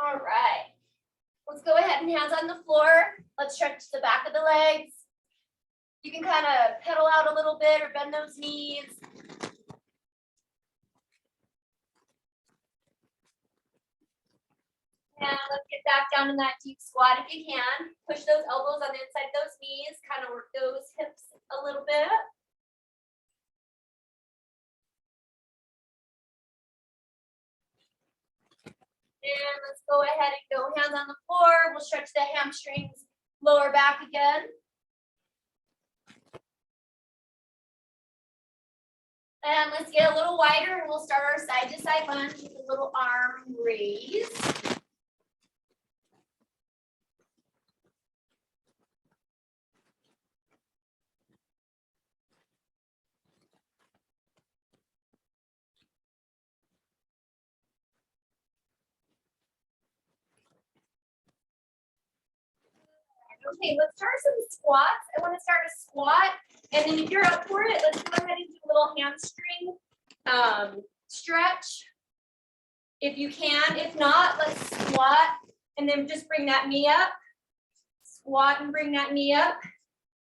All right. Let's go ahead and hands on the floor. Let's stretch the back of the legs. You can kind of pedal out a little bit or bend those knees. And let's get back down in that deep squat if you can. Push those elbows on the inside of those knees. Kind of work those hips a little bit. And let's go ahead and go hands on the floor. We'll stretch the hamstrings, lower back again. And let's get a little wider and we'll start our side to side lunge with a little arm raise. Okay, let's start some squats. I want to start a squat, and then if you're up for it, let's go ahead and do a little hamstring stretch if you can. If not, let's squat and then just bring that knee up. Squat and bring that knee up.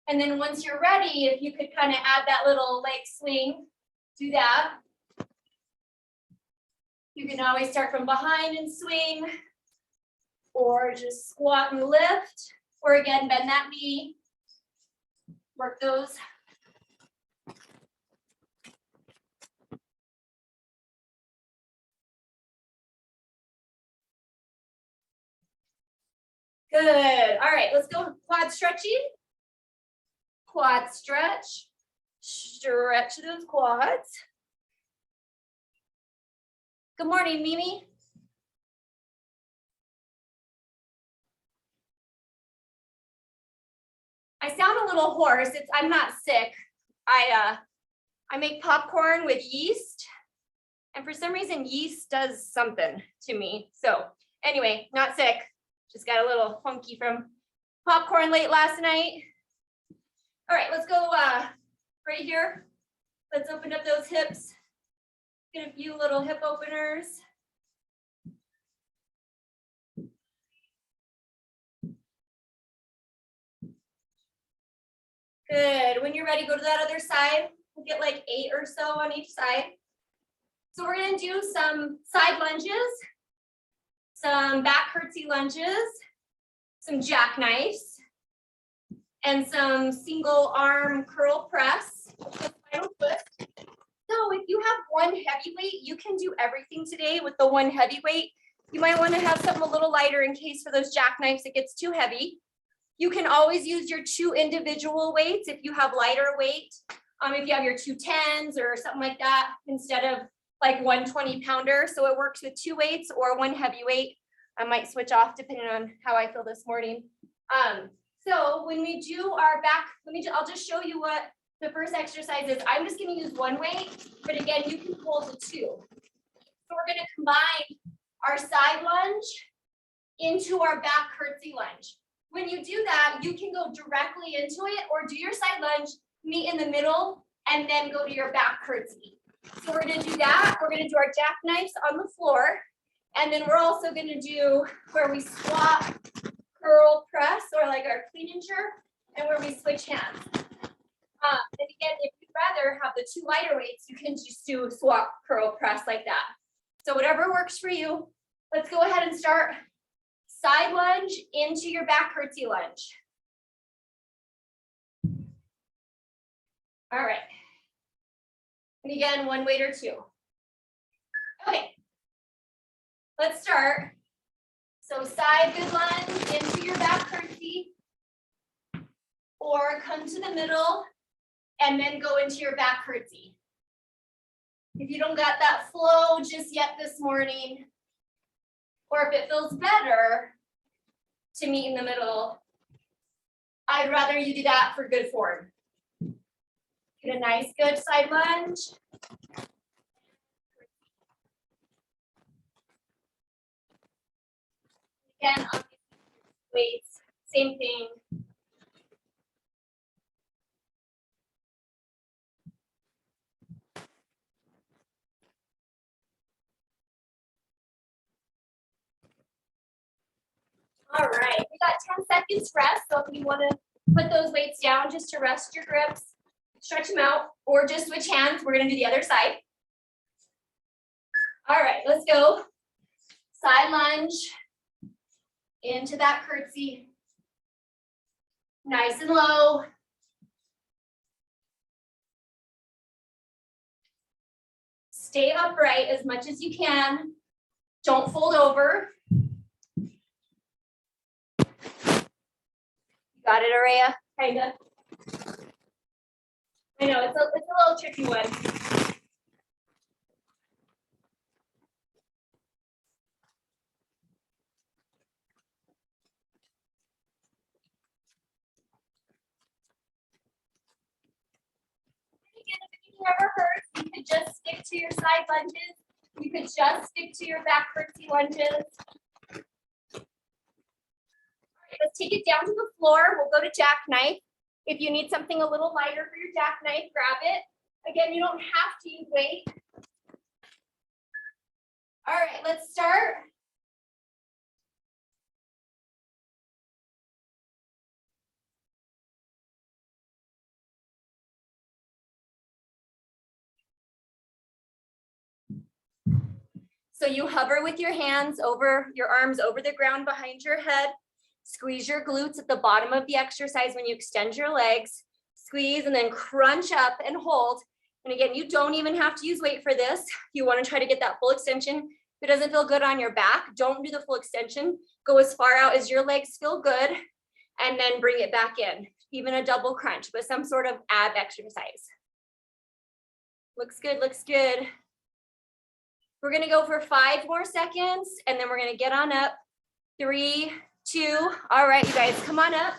And then once you're ready, if you could kind of add that little leg swing, do that. You can always start from behind and swing, or just squat and lift. Or again, bend that knee, work those. Good. All right, let's go quad stretching. Quad stretch. Stretch those quads. Good morning, Mimi. I sound a little hoarse. I'm not sick. I make popcorn with yeast, and for some reason yeast does something to me. So anyway, not sick. Just got a little funky from popcorn late last night. All right, let's go right here. Let's open up those hips. Get a few little hip openers. Good. When you're ready, go to that other side. We'll get like 8 or so on each side. So we're going to do some side lunges, some back curtsy lunges, some jackknives, and some single arm curl press. Final twist. So if you have one heavyweight, you can do everything today with the one heavyweight. You might want to have something a little lighter in case for those jackknives it gets too heavy. You can always use your 2 individual weights if you have lighter weight. If you have your 2 10s or something like that, instead of like 1 20-pounder. So it works with 2 weights or 1 heavy weight. I might switch off depending on how I feel this morning. So when we do our back, I'll just show you what the first exercise is. I'm just going to use 1 weight, but again, you can pull the 2. So we're going to combine our side lunge into our back curtsy lunge. When you do that, you can go directly into it or do your side lunge, meet in the middle, and then go to your back curtsy. So we're going to do that. We're going to do our jackknives on the floor. And then we're also going to do where we squat, curl, press, or like our clean and jerk, and where we switch hands. And again, if you'd rather have the 2 lighter weights, you can just do squat, curl, press like that. So whatever works for you. Let's go ahead and start. Side lunge into your back curtsy lunge. All right. And again, 1 weight or 2. Okay. Let's start. So side good lunge into your back curtsy, or come to the middle and then go into your back curtsy. If you don't got that flow just yet this morning, or if it feels better to meet in the middle, I'd rather you do that for good form. Get a nice good side lunge. Again, weights, same thing. All right, we got 10 seconds rest. So if you want to put those weights down just to rest your grips, stretch them out, or just switch hands. We're gonna do the other side. All right, let's go. Side lunge into that curtsy. Nice and low. Stay upright as much as you can. Don't fold over. Got it, Araya? Kinda. I know, it's a little tricky one. Again, if anything ever hurts, you could just stick to your side lunges. You could just stick to your back curtsy lunges. Let's take it down to the floor. We'll go to jackknife. If you need something a little lighter for your jackknife, grab it. Again, you don't have to use weight. All right, let's start. So you hover with your hands over your arms over the ground behind your head. Squeeze your glutes at the bottom of the exercise when you extend your legs. Squeeze and then crunch up and hold. And again, you don't even have to use weight for this. You want to try to get that full extension. If it doesn't feel good on your back, don't do the full extension. Go as far out as your legs feel good and then bring it back in. Even a double crunch, but some sort of ab exercise. Looks good, looks good. We're gonna go for 5 more seconds and then we're gonna get on up. 3, 2, all right, you guys, come on up.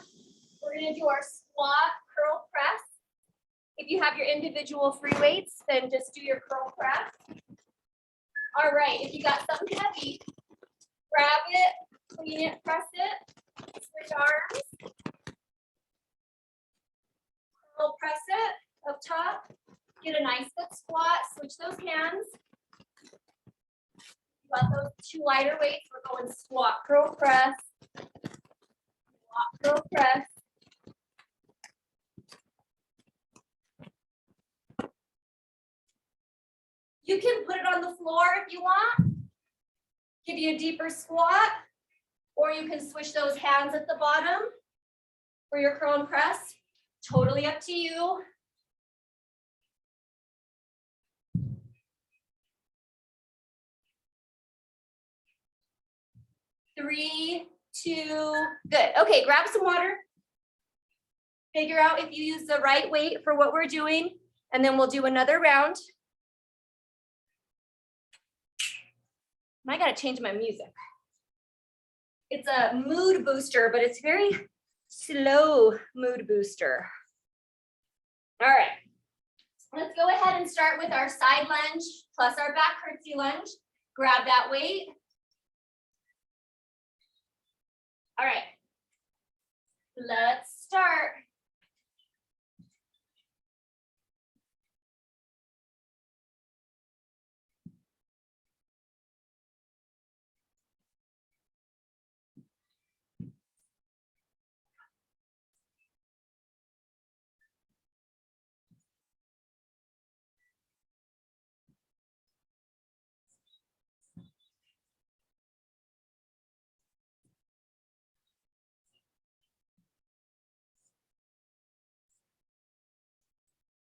We're gonna do our squat curl press. If you have your individual free weights, then just do your curl press. All right, if you got something heavy, grab it, clean it, press it, switch arms. Curl press it up top. Get a nice good squat, switch those hands. Got those 2 lighter weights, we're going squat, curl press, squat, curl press. You can put it on the floor if you want, give you a deeper squat, or you can switch those hands at the bottom for your curl and press. Totally up to you. Three, 2, good. Okay, grab some water. Figure out if you use the right weight for what we're doing, and then we'll do another round. I gotta change my music. It's a mood booster, but it's very slow mood booster. All right, let's go ahead and start with our side lunge plus our back curtsy lunge. Grab that weight. All right, let's start.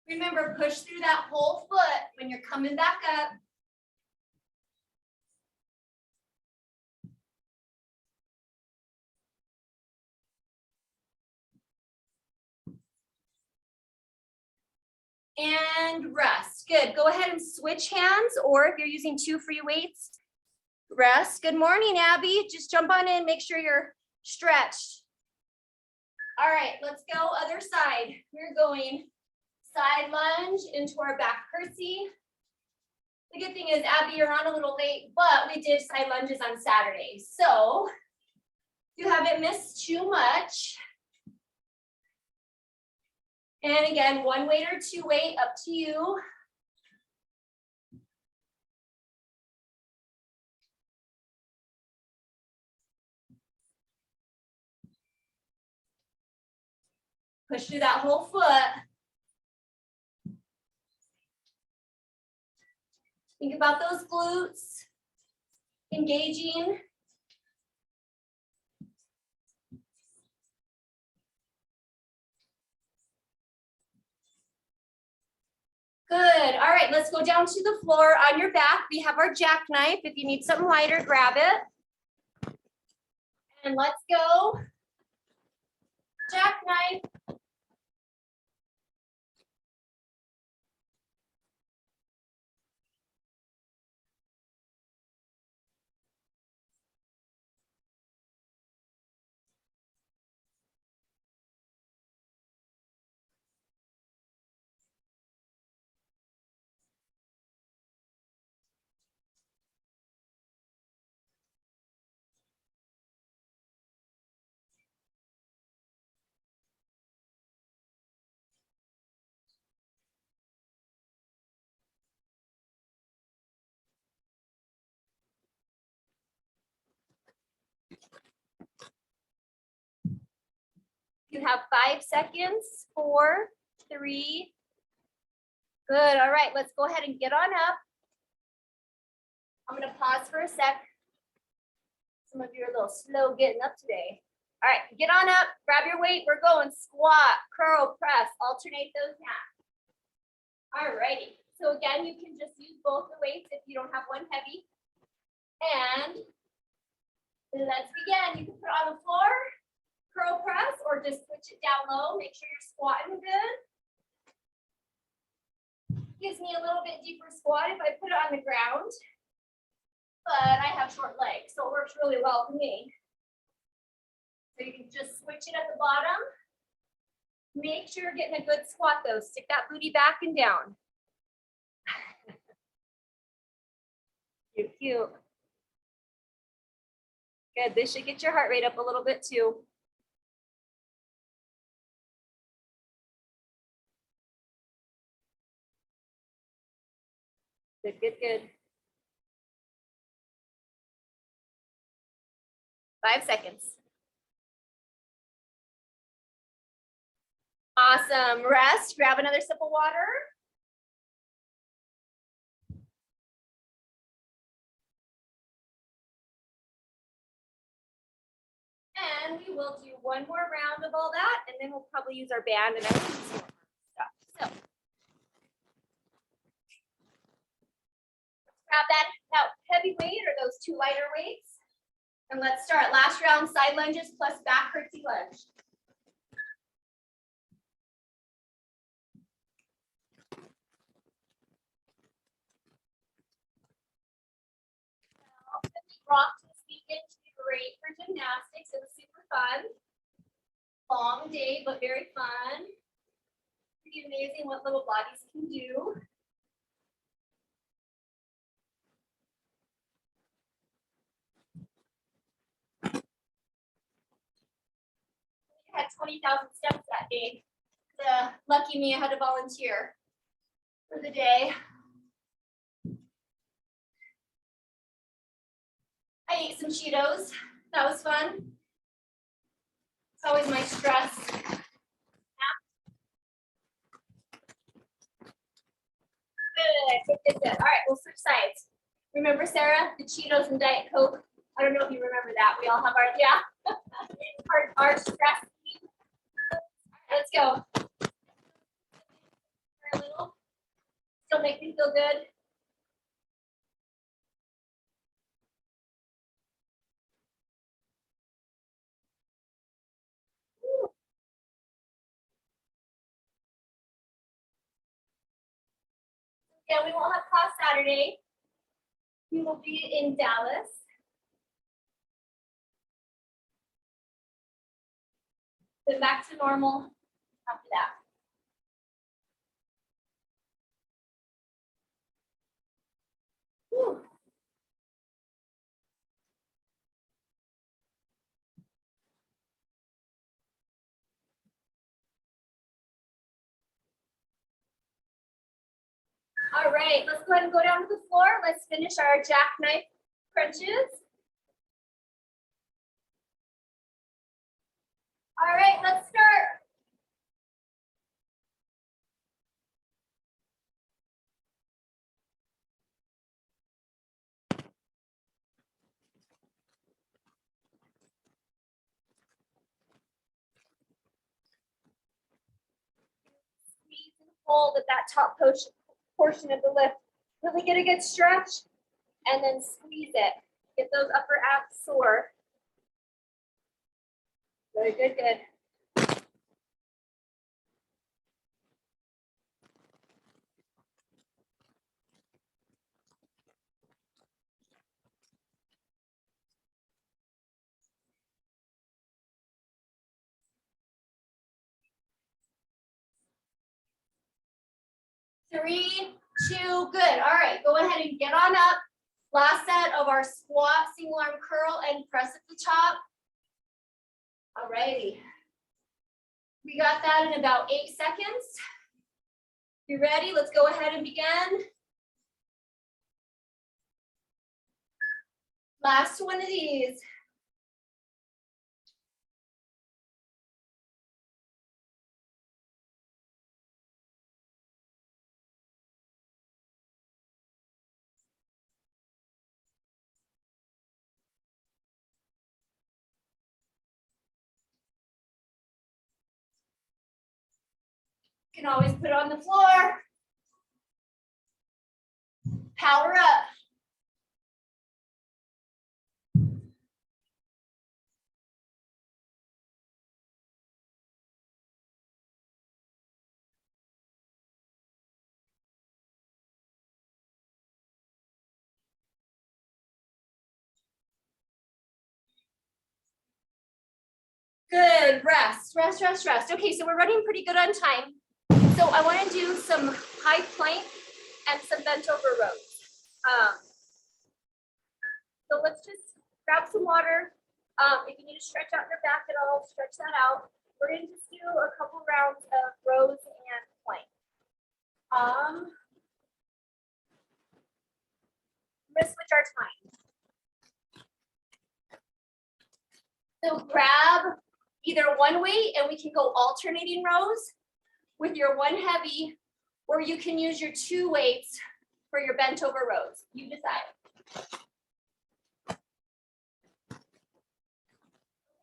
Remember, push through that whole foot when you're coming back up. And rest. Good. Go ahead and switch hands, or if you're using 2 free weights, rest. Good morning, Abby. Just jump on in, make sure you're stretched. All right, let's go other side. We're going side lunge into our back curtsy. The good thing is, Abby, you're on a little late, but we did side lunges on Saturday. So you haven't missed too much. And again, 1 weight or 2 weight, up to you. Push through that whole foot. Think about those glutes engaging. Good. All right, let's go down to the floor on your back. We have our jackknife. If you need something lighter, grab it. And let's go. Jackknife. You have 5 seconds. 4, 3. Good. All right, let's go ahead and get on up. I'm going to pause for a sec. Some of you are a little slow getting up today. All right, get on up, grab your weight. We're going squat, curl, press, alternate those hands. All righty. So again, you can just use both the weights if you don't have one heavy. And let's begin. You can put it on the floor, curl press, or just switch it down low. Make sure you're squatting good. Gives me a little bit deeper squat if I put it on the ground. But I have short legs, so it works really well for me. So you can just switch it at the bottom. Make sure you're getting a good squat though. Stick that booty back and down. Cute, cute. Good, this should get your heart rate up a little bit too. Good, good, good. 5 seconds. Awesome. Rest. Grab another sip of water. And we will do one more round of all that, and then we'll probably use our band and everything. Stuff. So grab that heavy weight or those 2 lighter weights. And let's start. Last round, side lunges plus back curtsy lunge. Rock this weekend to be great for gymnastics. It was super fun. Long day, but very fun. Pretty amazing what little bodies can do. I had 20,000 steps that day. Lucky me, I had to volunteer for the day. I ate some Cheetos. That was fun. It's always my stress. Good. All right, we'll switch sides. Remember, Sarah, the Cheetos and Diet Coke? I don't know if you remember that. We all have our, yeah, our stress. Let's go. A little. Still make me feel good. Yeah, we won't have class Saturday. We will be in Dallas. Then back to normal after that. Whew. All right, let's go ahead and go down to the floor. Let's finish our jackknife crunches. All right, let's start. hold at that top portion of the lift. Really get a good stretch and then squeeze it. Get those upper abs sore. Good, good, good. 3, 2, good. All right, go ahead and get on up. Last set of our squat, single arm curl and press at the top. All righty. We got that in about 8 seconds. You ready? Let's go ahead and begin. Last one of these. You can always put it on the floor. Power up. Good, rest, rest, rest, rest. Okay, so we're running pretty good on time. So I want to do some high plank and some bent over rows. So let's just grab some water. If you need to stretch out your back at all, stretch that out. We're going to just do a couple rounds of rows and plank. I'm going to switch our time. So grab either one weight and we can go alternating rows with your one heavy, or you can use your 2 weights for your bent over rows. You decide.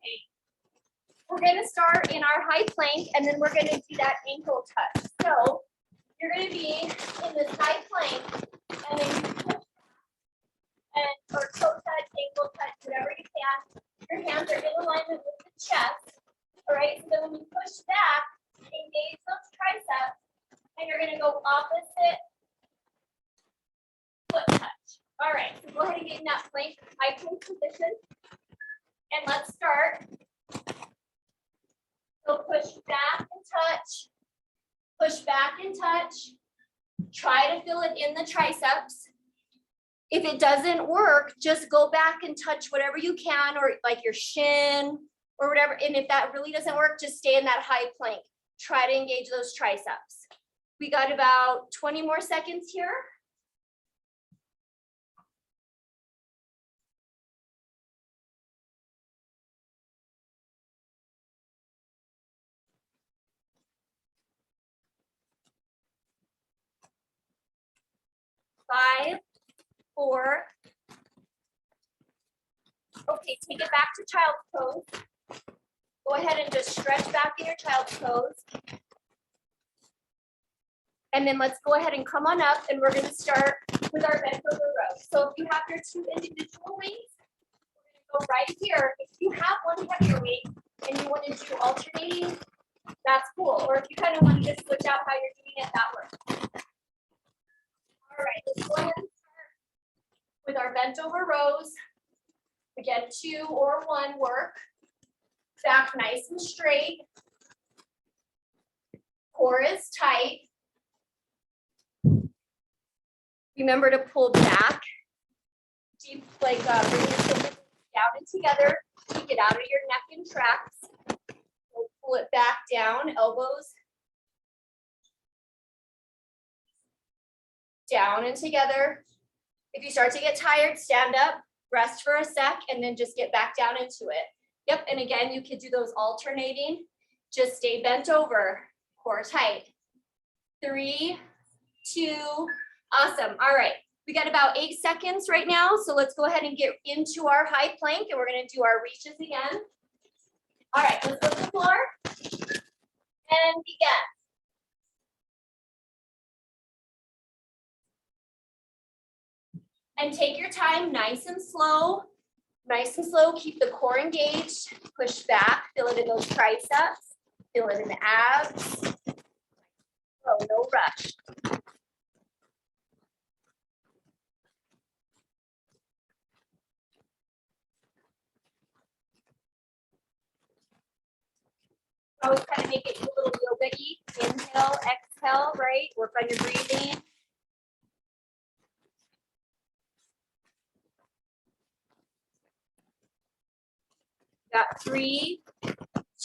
Okay. We're going to start in our high plank and then we're going to do that ankle touch. So you're going to be in this high plank and then you push and or toe touch, ankle touch, whatever you can. Your hands are in alignment with the chest. All right, so then when you push back, engage those triceps, and you're going to go opposite foot touch. All right, so go ahead and get in that plank, high plank position, and let's start. So push back and touch, push back and touch. Try to feel it in the triceps. If it doesn't work, just go back and touch whatever you can, or like your shin or whatever. And if that really doesn't work, just stay in that high plank. Try to engage those triceps. We got about 20 more seconds here. Five, 4. Okay, take it back to child's pose. Go ahead and just stretch back in your child's pose. And then let's go ahead and come on up and we're going to start with our bent over row. So if you have your 2 individual weights, we're going to go right here. If you have one heavier weight and you want to do alternating, that's cool. Or if you kind of want to just switch out how you're doing it, that works. All right, let's go ahead and start with our bent over rows. Again, 2 or 1 work. Back nice and straight. Core is tight. Remember to pull back. Deep, like bring your shoulders down and together. Take it out of your neck and tracts. We'll pull it back down, elbows down and together. If you start to get tired, stand up, rest for a sec, and then just get back down into it. Yep, and again, you could do those alternating. Just stay bent over, core tight. 3, 2, awesome. All right, we got about 8 seconds right now, so let's go ahead and get into our high plank, and we're gonna do our reaches again. All right, let's go to the floor and begin. And take your time, nice and slow. Nice and slow, keep the core engaged, push back, feel it in those triceps, feel it in the abs. Oh, no rush. Always kind of make it a little yoga-y. Inhale, exhale, right? Work on your breathing. Got 3,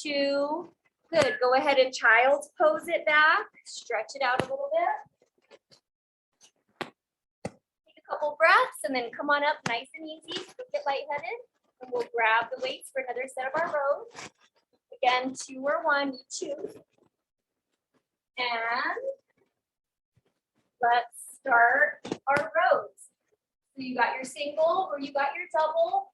2, good. Go ahead and child's pose it back. Stretch it out a little bit. Take a couple breaths and then come on up nice and easy. Don't get lightheaded. And we'll grab the weights for another set of our rows. Again, 2 or 1, you choose. And let's start our rows. So you got your single or you got your double.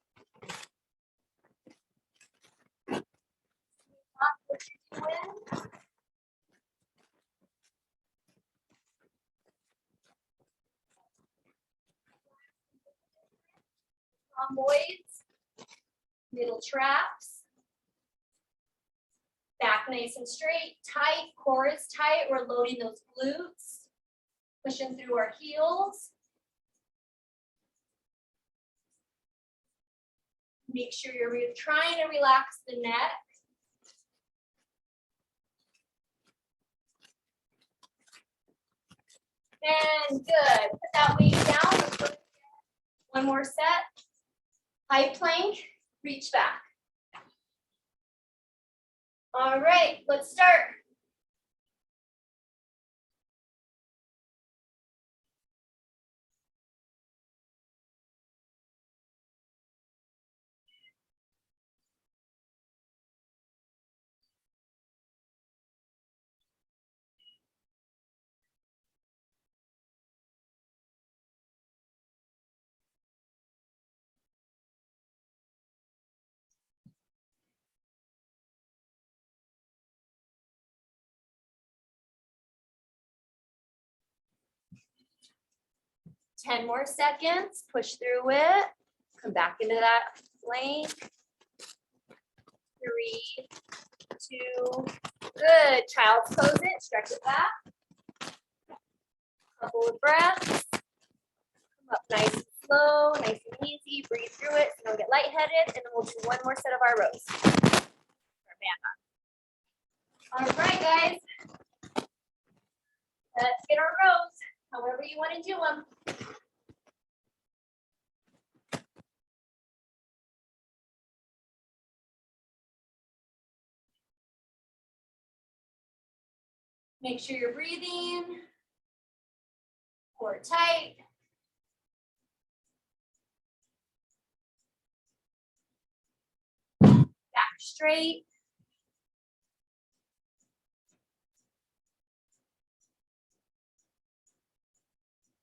What you're doing. Rhomboids, middle traps. Back nice and straight, tight, core is tight. We're loading those glutes, pushing through our heels. Make sure you're trying to relax the neck. And good. Put that weight down. One more set. High plank, reach back. All right, let's start. Ten more seconds, push through it. Come back into that plank. 3, 2, good. Child's pose it, stretch it back. Couple of breaths. Come up nice and slow, nice and easy. Breathe through it so don't get lightheaded. And then we'll do one more set of our rows. Our band on. All right, guys. Let's get our rows, however you want to do them. Make sure you're breathing. Core tight. Back straight.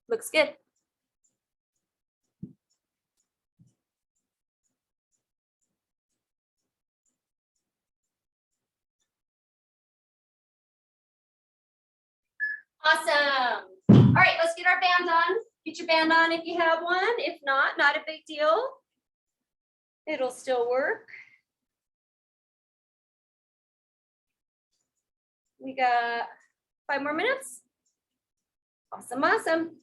Looks good. Awesome. All right, let's get our band on. Get your band on if you have one. If not, not a big deal. It'll still work. We got 5 more minutes. Awesome, awesome.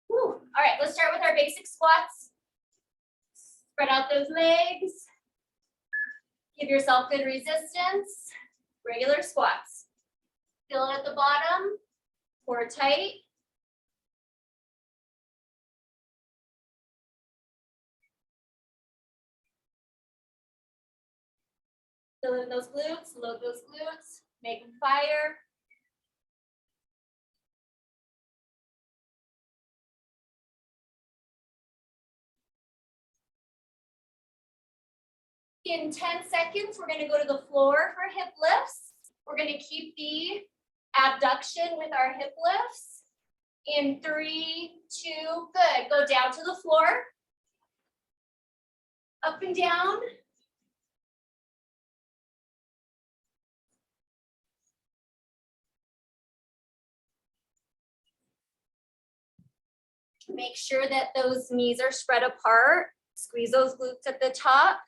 Whew. All right, let's start with our basic squats. Spread out those legs. Give yourself good resistance. Regular squats. Feel it at the bottom. Core tight. Fill in those glutes, load those glutes, make them fire. In 10 seconds, we're gonna go to the floor for hip lifts. We're gonna keep the abduction with our hip lifts. In 3, 2, good. Go down to the floor. Up and down. Make sure that those knees are spread apart. Squeeze those glutes at the top.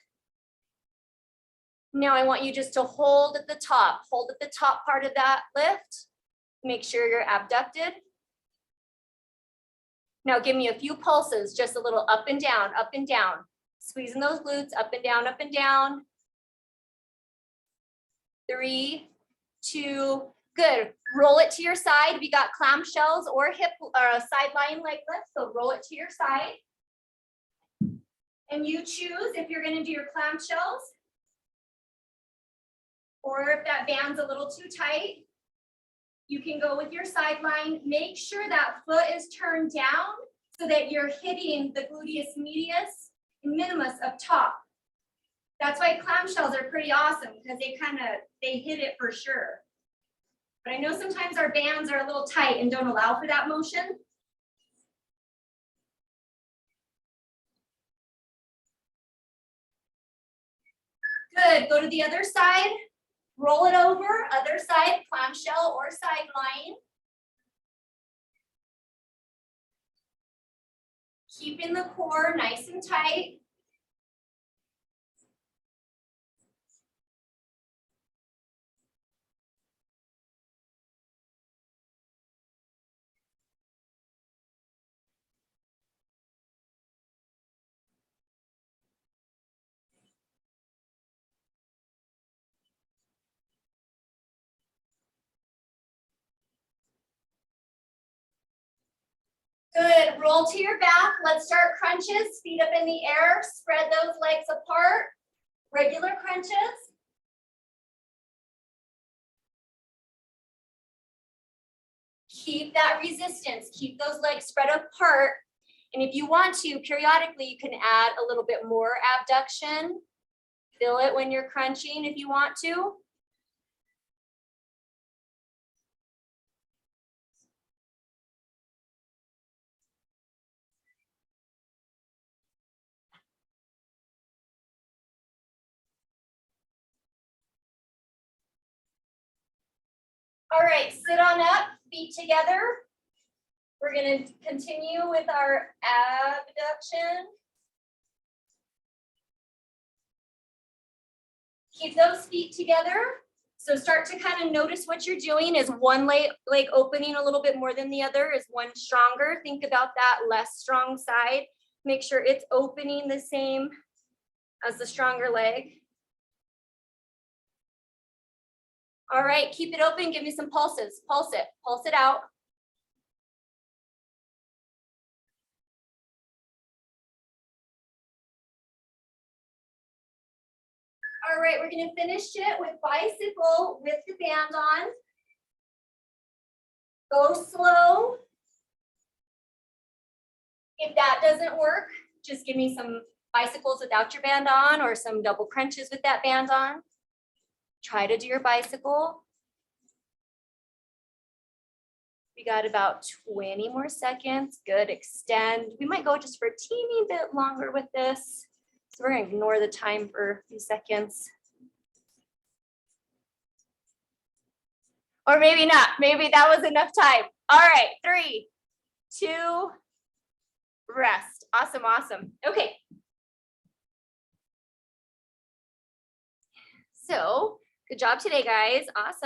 Now I want you just to hold at the top. Hold at the top part of that lift. Make sure you're abducted. Now give me a few pulses, just a little up and down, up and down. Squeezing those glutes, up and down, up and down. 3, 2, good. Roll it to your side. We got clamshells or hip or a side lying leg lift, so roll it to your side. And you choose if you're gonna do your clamshells or if that band's a little too tight, you can go with your sideline. Make sure that foot is turned down so that you're hitting the gluteus medius and minimus up top. That's why clamshells are pretty awesome because they hit it for sure. But I know sometimes our bands are a little tight and don't allow for that motion. Good, go to the other side. Roll it over, other side, clamshell or side lying. Keeping the core nice and tight. Good, roll to your back. Let's start crunches, feet up in the air, spread those legs apart, regular crunches. Keep that resistance, keep those legs spread apart. And if you want to, periodically, you can add a little bit more abduction. Feel it when you're crunching if you want to. All right, sit on up, feet together. We're going to continue with our abduction. Keep those feet together. So start to kind of notice what you're doing. Is one leg opening a little bit more than the other? Is one stronger? Think about that less strong side. Make sure it's opening the same as the stronger leg. All right, keep it open. Give me some pulses. Pulse it out. All right, we're going to finish it with bicycle with the band on. Go slow. If that doesn't work, just give me some bicycles without your band on or some double crunches with that band on. Try to do your bicycle. We got about 20 more seconds. Good, extend. We might go just for a teeny bit longer with this. So we're gonna ignore the time for a few seconds. Or maybe not, maybe that was enough time. All right, 3, 2, rest. Awesome, awesome. Okay. So good job today, guys. Awesome.